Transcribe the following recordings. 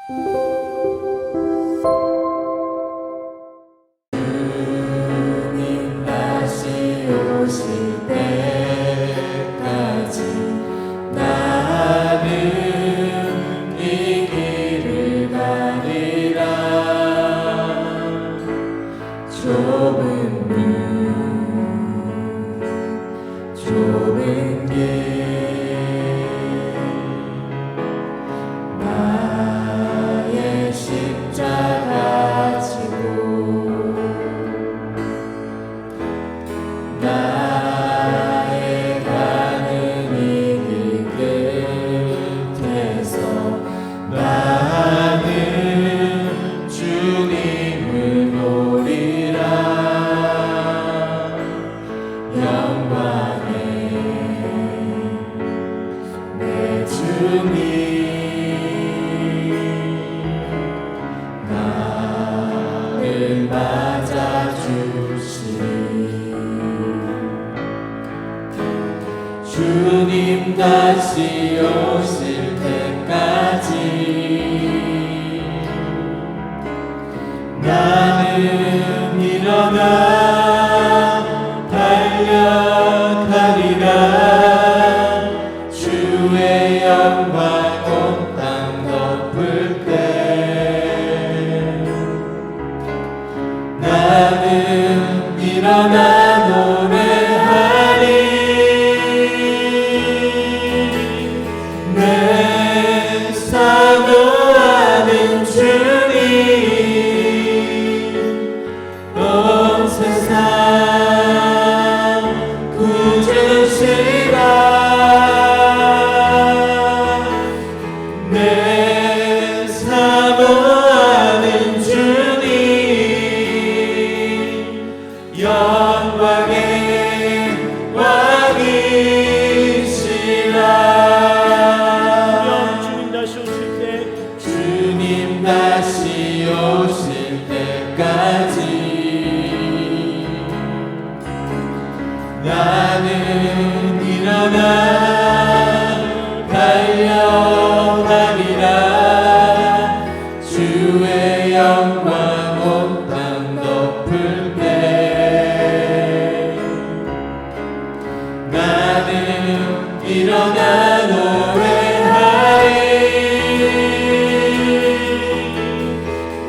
주님 다시 오실 때까지 나는 이 길을 가리라. 좁은 길 나의 십자가 지고 나의 가는 이 길 끝에서 나는 주님을 노리라. 영광의 내 주님 나를 맞아주시니 주님 다시 오실 때까지 나는 일어나 달려가리라. 주의 영광 온 땅 덮을 때 나는 일어나 노래하리. 내 사모하는 주님 온 세상 구주시라. 내 사모하는 주님 영광의 왕이시라. 주님 다시 오실 때까지 나는 일어나 달려가리라. 주의 영광 온 땅 덮을 때 나는 일어나 노래하리.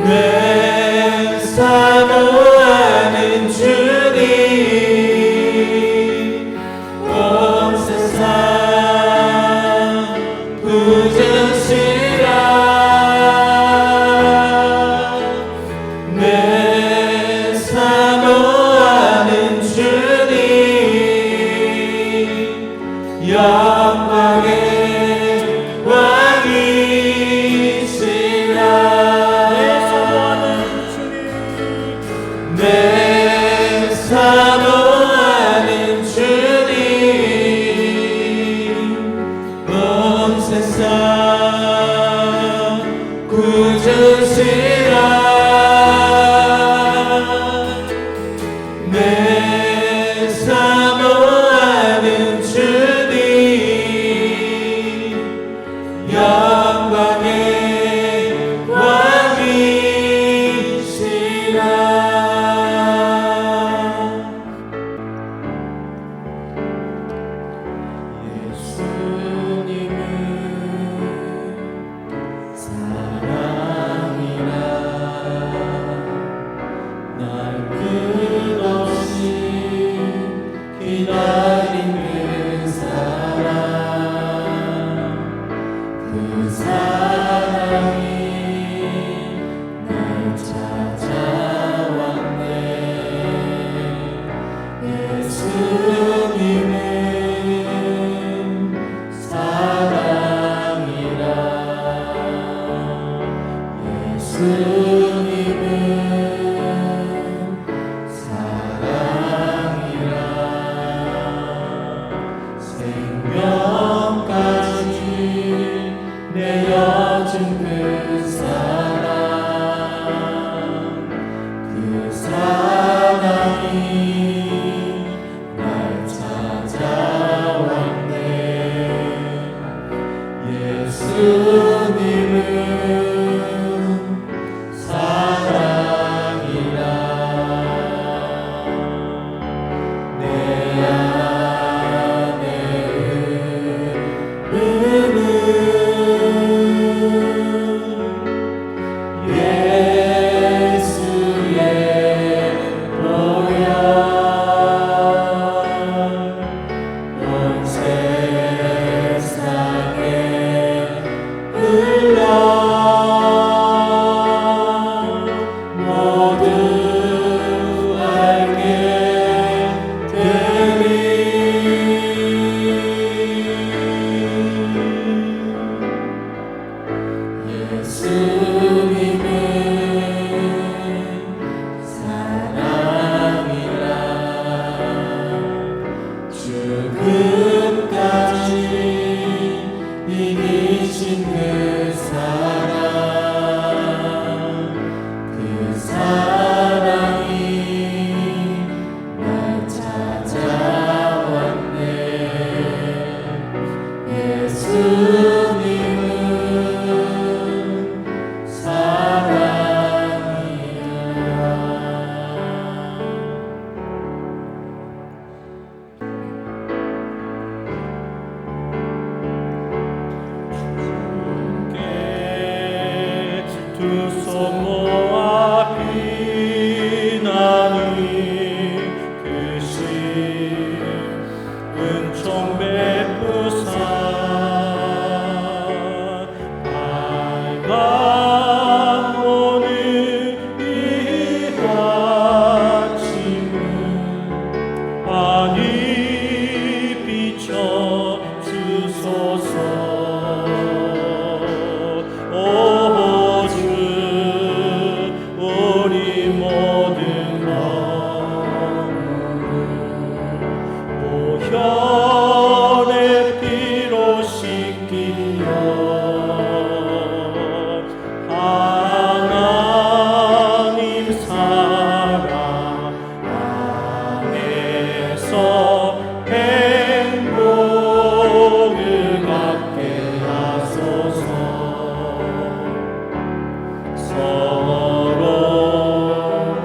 내 사모하는 주님 온 세상 구주시라. 내 사모하는 주님 영광의 왕이시라. 내 사모하는 주님 온 세상 구주시라. 내 사모하는 주님 영광의 왕이시라. 예수님은 사랑이라. 날 끝없이 기다리는 사랑 그 사랑이 날 찾아왔네. 예수님은 사랑이라. 예수님은 사랑이라. 생명까지 내어준 그 사랑 그 사랑이 날 찾아왔네. 예수님은 예수님은 사랑이라 죽음까지 이기신 그 사랑 그 사랑이 날 찾아왔네 예수님은 두 손 모아 비나니 그신 은총 베푸사 밝아 오늘 이 아침은 많이 비춰 주소서 우리 모든 보혈의 피로 씻기려 하나님 사랑 안에서 행복을 갖게 하소서 서로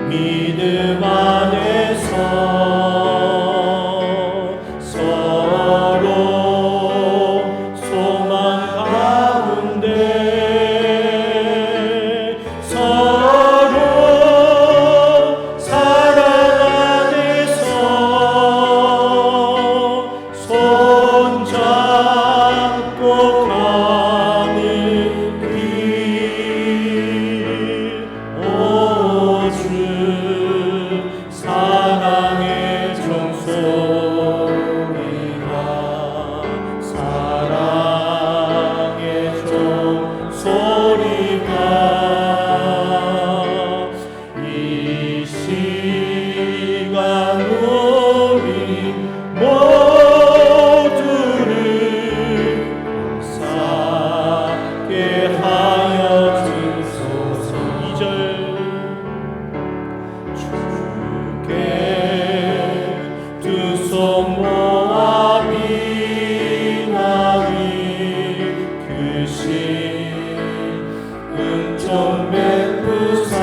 믿음 안에서 서로 소망 가운데 서로 사랑 안에서 손잡고 가는 길 오주 사랑의 종소리가 사랑의 종소리가 이 시간 우리 모두를 감사하게 하여 주소서 2절 주께 두 손 모아 비나니 그신 은총 베푸사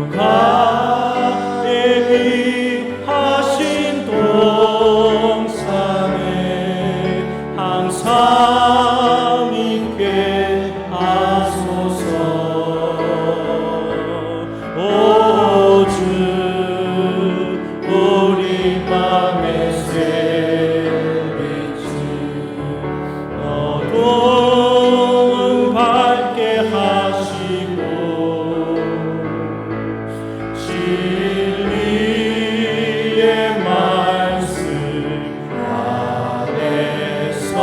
주가 예비하신 동산에 항상 있게 하소서 오주 우리 맘에 새빛이 어두운 밝게 하시고 진리의 말씀 안에서